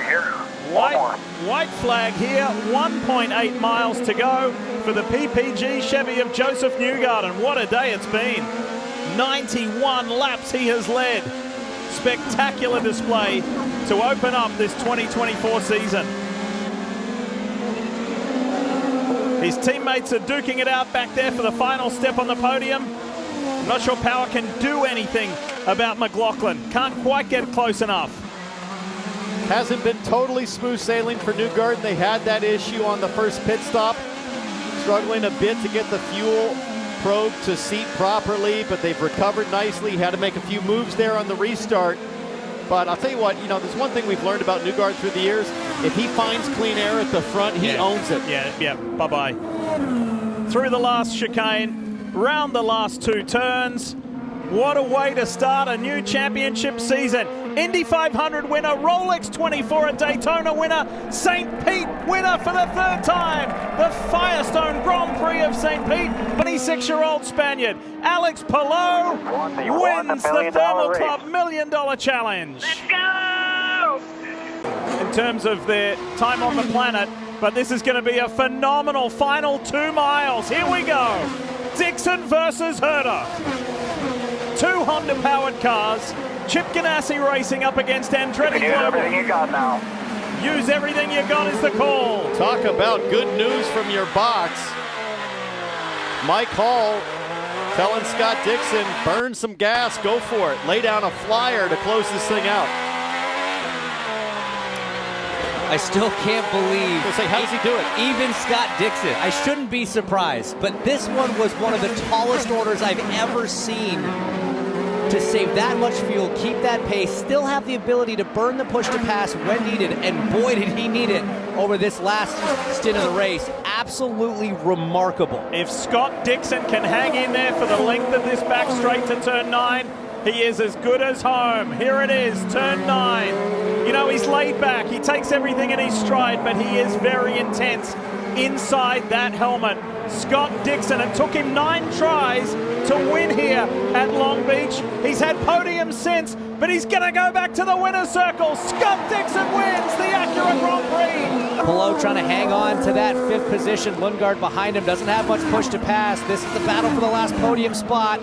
flag here. White flag here, 1.8 miles to go for the PPG Chevy of Joseph Newgarden. What a day it's been. 91 laps he has led. Spectacular display to open up this 2024 season. His teammates are duking it out back there for the final step on the podium. I'm not sure Power can do anything about McLaughlin. Can't quite get close enough. Hasn't been totally smooth sailing for Newgarden. They had that issue on the first pit stop. Struggling a bit to get the fuel probe to seat properly, but they've recovered nicely. Had to make a few moves there on the restart. But I'll tell you what, there's one thing we've learned about Newgarden through the years. If he finds clean air at the front, he owns it. Yeah, bye-bye. Through the last chicane, round the last two turns. What a way to start a new championship season. Indy 500 winner, Rolex 24 at Daytona winner, St. Pete winner for the third time. The Firestone Grand Prix of St. Pete, 26-year-old Spaniard Alex Palou wins the Thermal Club $1 Million Challenge. Let's go! In terms of their time on the planet, but this is going to be a phenomenal final 2 miles. Here we go. Dixon versus Herder. Two Honda-powered cars. Chip Ganassi racing up against Andretti Global. Use everything you got now. Use everything you got is the call. Talk about good news from your box. Mike Hall telling Scott Dixon, burn some gas, go for it. Lay down a flyer to close this thing out. I still can't believe. We'll say, how does he do it? Even Scott Dixon. I shouldn't be surprised, but this one was one of the tallest orders I've ever seen to save that much fuel, keep that pace, still have the ability to burn the push to pass when needed, and boy did he need it over this last stint of the race. Absolutely remarkable. If Scott Dixon can hang in there for the length of this back straight to turn 9, he is as good as home. Here it is, turn 9. He's laid back, he takes everything in his stride, but he is very intense inside that helmet. Scott Dixon, it took him 9 tries to win here at Long Beach. He's had podiums since, but he's going to go back to the winner's circle. Scott Dixon wins the Acura Grand Prix. Palou trying to hang on to that 5th position. Lundgaard behind him, doesn't have much push to pass. This is the battle for the last podium spot.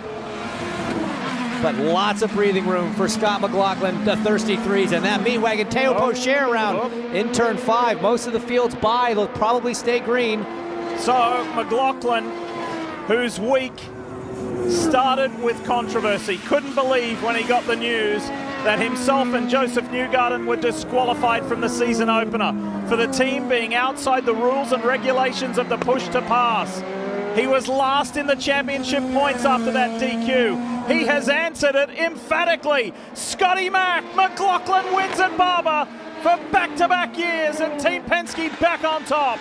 But lots of breathing room for Scott McLaughlin, the thirsty threes, and that meat wagon Teo Pocher around in turn 5. Most of the field's by, they'll probably stay green. So McLaughlin, whose week started with controversy, couldn't believe when he got the news that himself and Joseph Newgarden were disqualified from the season opener for the team being outside the rules and regulations of the push to pass. He was last in the championship points after that DQ. He has answered it emphatically. Scotty Mack, McLaughlin wins at Barber for back-to-back years, and Team Penske back on top.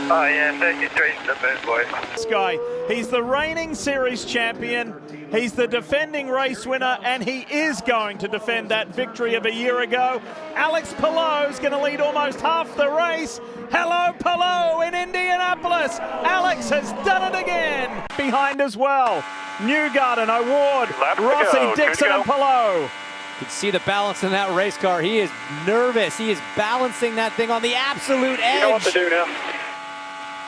Oh yeah, take it straight to the finish, boys. This guy, he's the reigning series champion. He's the defending race winner, and he is going to defend that victory of a year ago. Alex Palou's going to lead almost half the race. Hello, Palou in Indianapolis. Alex has done it again. Behind as well, Newgarden, Award, Rossi, Dixon, and Palou. You can see the balance in that race car. He is nervous. He is balancing that thing on the absolute edge. You know what to do now.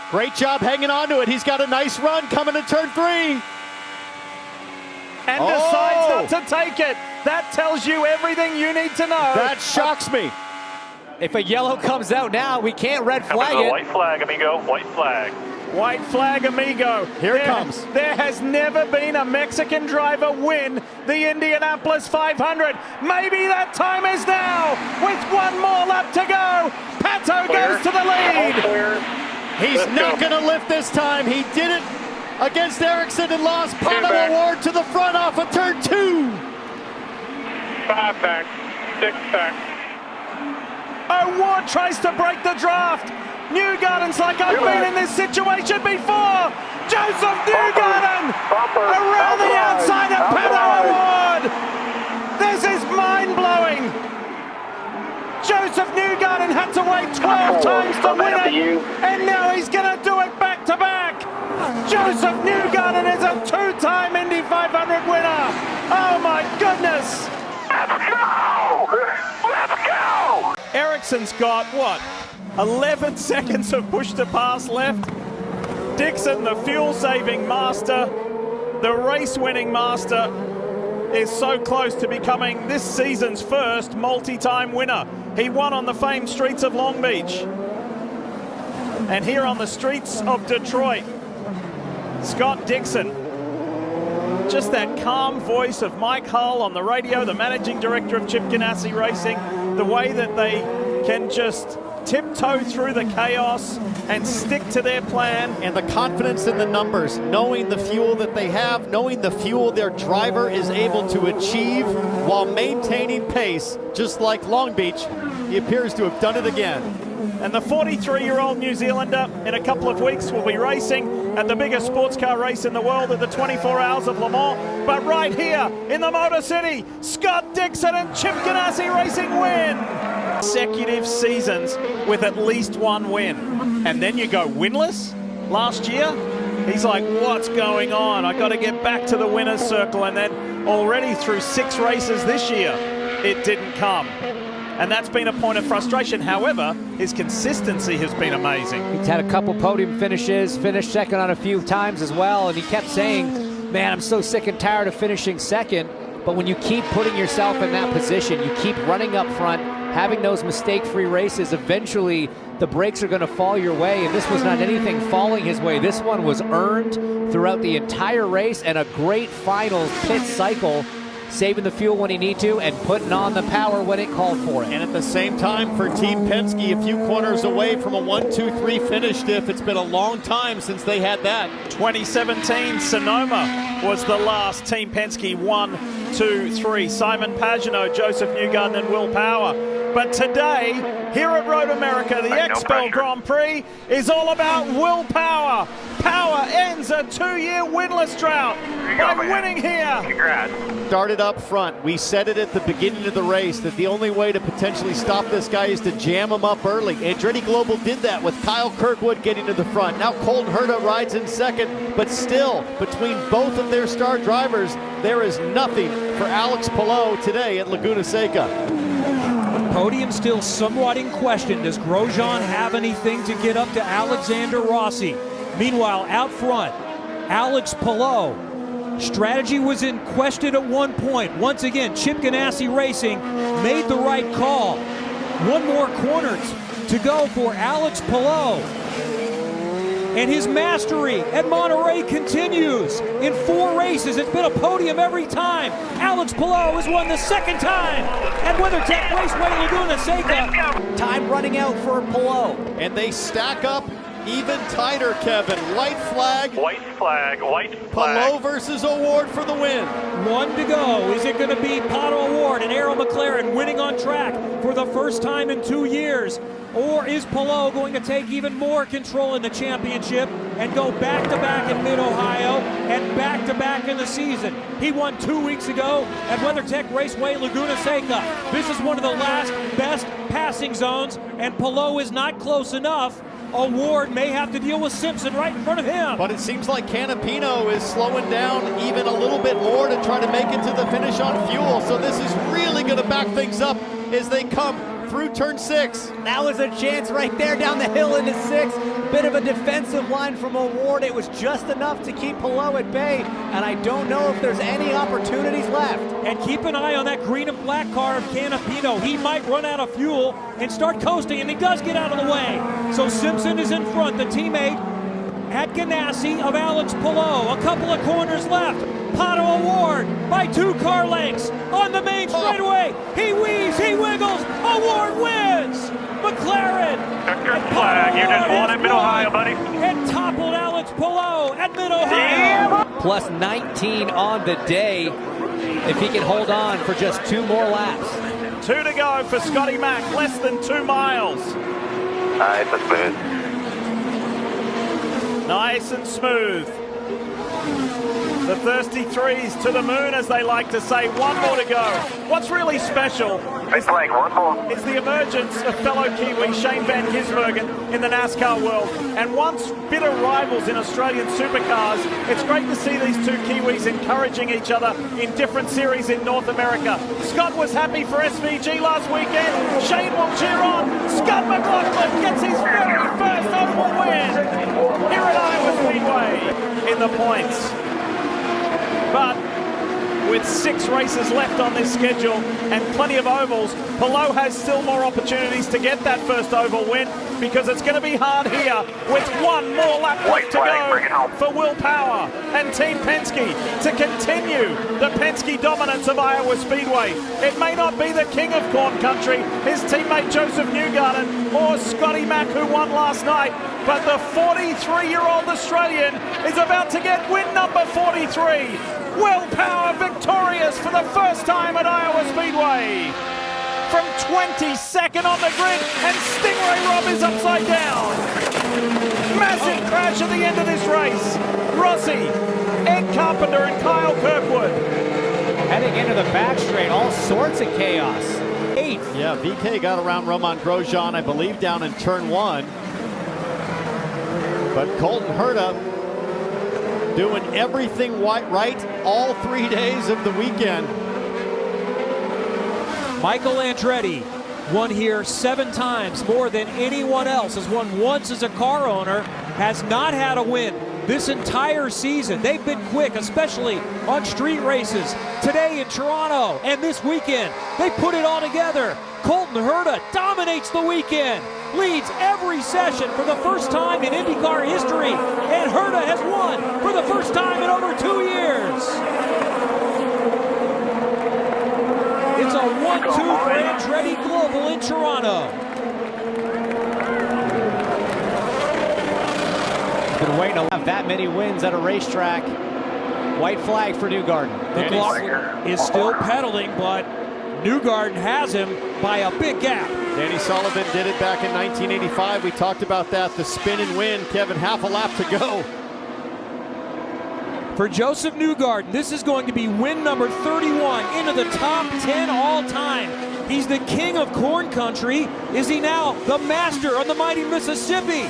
Great job hanging on to it. He's got a nice run coming to turn 3. And decides not to take it. That tells you everything you need to know. That shocks me. If a yellow comes out now, we can't red flag it. White flag, amigo. White flag. White flag, amigo. Here it comes. There has never been a Mexican driver win the Indianapolis 500. Maybe that time is now. With one more lap to go, Pato goes to the lead. He's not going to lift this time. He did it against Ericsson and lost Pato Award to the front off of turn 2. 5 back, 6 back. Award tries to break the draft. Newgarden's like, I've been in this situation before. Joseph Newgarden around the outside of Pato Award. This is mind-blowing. Joseph Newgarden had to wait 12 times to win it, and now he's going to do it back-to-back. Joseph Newgarden is a 2-time Indy 500 winner. Oh my goodness. Let's go! Let's go! Eric Ericsson's got, what, 11 seconds of push to pass left. Dixon, the fuel-saving master, the race-winning master, is so close to becoming this season's first multi-time winner. He won on the famed streets of Long Beach. And here on the streets of Detroit, Scott Dixon, just that calm voice of Mike Hull on the radio, the managing director of Chip Ganassi Racing, the way that they can just tiptoe through the chaos and stick to their plan. And the confidence in the numbers, knowing the fuel that they have, knowing the fuel their driver is able to achieve while maintaining pace, just like Long Beach. He appears to have done it again. And the 43-year-old New Zealander in a couple of weeks will be racing at the biggest sports car race in the world at the 24 Hours of Le Mans. But right here in the Motor City, Scott Dixon and Chip Ganassi Racing win. Consecutive seasons with at least one win. And then you go winless last year. He's like, what's going on? I got to get back to the winner's circle. And then already through 6 races this year, it didn't come. And that's been a point of frustration. However, his consistency has been amazing. He's had a couple podium finishes, finished second on a few times as well, and he kept saying, man, I'm so sick and tired of finishing second. But when you keep putting yourself in that position, you keep running up front, having those mistake-free races, eventually the brakes are going to fall your way, and this was not anything falling his way. This one was earned throughout the entire race, and a great final pit cycle, saving the fuel when he need to and putting on the power when it called for it. And at the same time for Team Penske, a few corners away from a 1-2-3 finish diff. It's been a long time since they had that. 2017 Sonoma was the last Team Penske 1-2-3. Simon Pagenaud, Joseph Newgarden and Will Power. But today, here at Road America, the Expel Grand Prix is all about Will Power. Power ends a 2-year winless drought by winning here. Congrats. Started up front. We said it at the beginning of the race that the only way to potentially stop this guy is to jam him up early. Andretti Global did that with Kyle Kirkwood getting to the front. Now Colton Herta rides in second, but still, between both of their star drivers, there is nothing for Alex Palou today at Laguna Seca. Podium still somewhat in question. Does Grosjean have anything to get up to Alexander Rossi? Meanwhile, out front, Alex Palou. Strategy was in question at one point. Once again, Chip Ganassi Racing made the right call. One more corner to go for Alex Palou. And his mastery at Monterey continues. In 4 races, it's been a podium every time. Alex Palou has won the second time at WeatherTech Raceway Laguna Seca. Time running out for Palou. And they stack up even tighter, Kevin. White flag. White flag, white flag. Palou versus O'Ward for the win. 1 to go. Is it going to be Pato O'Ward and Arrow McLaren winning on track for the first time in 2 years? Or is Palou going to take even more control in the championship and go back-to-back in Mid-Ohio and back-to-back in the season? He won 2 weeks ago at WeatherTech Raceway Laguna Seca. This is one of the last best passing zones, and Palou is not close enough. O'Ward may have to deal with Simpson right in front of him. But it seems like Canapino is slowing down even a little bit more to try to make it to the finish on fuel. So this is really going to back things up as they come through turn 6. That was a chance right there down the hill into 6. Bit of a defensive line from O'Ward. It was just enough to keep Palou at bay, and I don't know if there's any opportunities left. And keep an eye on that green and black car of Canapino. He might run out of fuel and start coasting, and he does get out of the way. So Simpson is in front, the teammate at Ganassi of Alex Palou. A couple of corners left. Pato O'Ward by 2 car lengths on the main straightaway. He weaves, he wiggles, O'Ward wins! McLaren! Checkered flag, you just won at Mid-Ohio, buddy. And toppled Alex Palou at Mid-Ohio. Plus 19 on the day if he can hold on for just 2 more laps. 2 to go for Scotty Mack, less than 2 miles. Nice and smooth. Nice and smooth. The thirsty threes to the moon, as they like to say. One more to go. What's really special Big flag, one more. is the emergence of fellow Kiwi Shane Van Gisbergen in the NASCAR world. And once bitter rivals in Australian supercars, it's great to see these two Kiwis encouraging each other in different series in North America. Scott was happy for SVG last weekend. Shane will cheer on. Scott McLaughlin gets his very first oval win here at Iowa Speedway in the points. But with 6 races left on this schedule and plenty of ovals, Palou has still more opportunities to get that first oval win, because it's going to be hard here with one more lap left to go for Will Power and Team Penske to continue the Penske dominance of Iowa Speedway. It may not be the king of corn country, his teammate Joseph Newgarden or Scotty Mack, who won last night, but the 43-year-old Australian is about to get win number 43. Will Power victorious for the first time at Iowa Speedway. From 22nd on the grid, and Stingray Rob is upside down. Massive crash at the end of this race. Rossi, Ed Carpenter and Kyle Kirkwood. Heading into the back straight, all sorts of chaos. 8th. Yeah, VK got around Romain Grosjean, I believe, down in turn 1. But Colton Herta doing everything right all 3 days of the weekend. Michael Andretti won here 7 times, more than anyone else. Has won once as a car owner, has not had a win this entire season. They've been quick, especially on street races. Today in Toronto and this weekend, they put it all together. Colton Herta dominates the weekend, leads every session for the first time in IndyCar history, and Herta has won for the first time in over 2 years. It's a 1-2 for Andretti Global in Toronto. Been waiting to have that many wins at a racetrack. White flag for Newgarden. McLaughlin is still pedaling, but Newgarden has him by a big gap. Danny Sullivan did it back in 1985. We talked about that, the spin and win. Kevin, half a lap to go. For Joseph Newgarden, this is going to be win number 31 into the top 10 all time. He's the king of corn country. Is he now the master of the mighty Mississippi?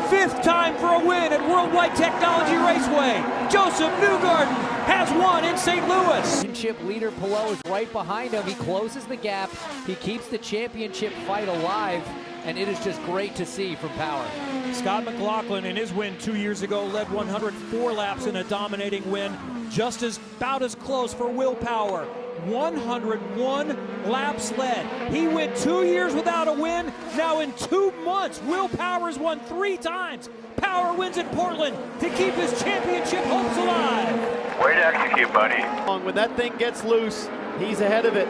5th time for a win at Worldwide Technology Raceway. Joseph Newgarden has won in St. Louis. Championship leader Palou is right behind him. He closes the gap. He keeps the championship fight alive, and it is just great to see from Power. Scott McLaughlin in his win 2 years ago led 104 laps in a dominating win. Just about as close for Will Power. 101 laps led. He went 2 years without a win. Now in 2 months, Will Power has won 3 times. Power wins at Portland to keep his championship hopes alive. Way to execute, buddy. When that thing gets loose, he's ahead of it.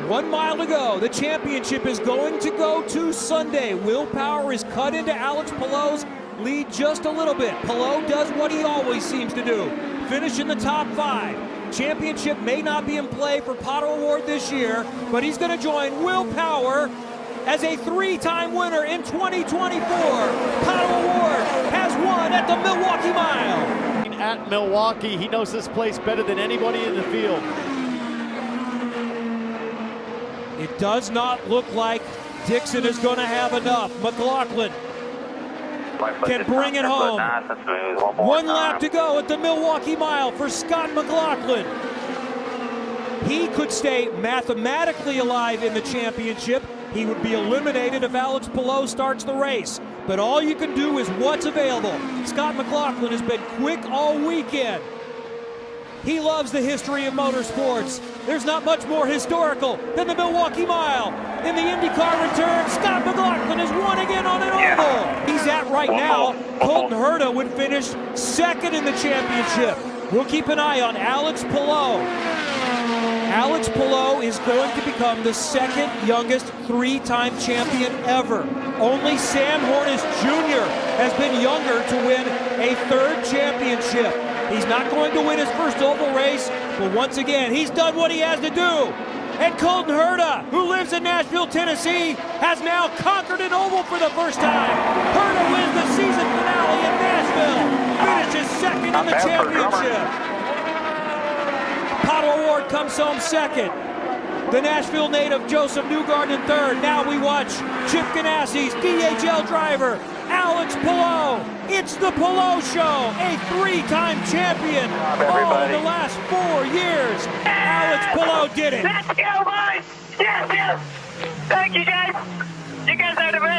1 mile to go. The championship is going to go to Sunday. Will Power is cut into Alex Palou's lead just a little bit. Palou does what he always seems to do. Finish in the top 5. Championship may not be in play for Potter Award this year, but he's going to join Will Power as a 3-time winner in 2024. Potter Award has won at the Milwaukee Mile. At Milwaukee, he knows this place better than anybody in the field. It does not look like Dixon is going to have enough. McLaughlin can bring it home. 1 lap to go at the Milwaukee Mile for Scott McLaughlin. He could stay mathematically alive in the championship. He would be eliminated if Alex Palou starts the race. But all you can do is what's available. Scott McLaughlin has been quick all weekend. He loves the history of motorsports. There's not much more historical than the Milwaukee Mile. In the IndyCar return, Scott McLaughlin has won again on an oval. He's at right now. Colton Herta would finish 2nd in the championship. We'll keep an eye on Alex Palou. Alex Palou is going to become the 2nd youngest 3-time champion ever. Only Sam Hornish Jr. has been younger to win a 3rd championship. He's not going to win his first oval race, but once again, he's done what he has to do. And Colton Herta, who lives in Nashville, Tennessee, has now conquered an oval for the first time. Herta wins the season finale in Nashville, finishes 2nd in the championship. Medal Award comes home second. The Nashville native Joseph Newgarden in third. Now we watch Chip Ganassi's DHL driver, Alex Palou. It's the Palou Show, a three-time champion. All in the last 4 years. Alex Palou did it. Let's go, boys! Yes, yes! Thank you, guys! You guys are the best!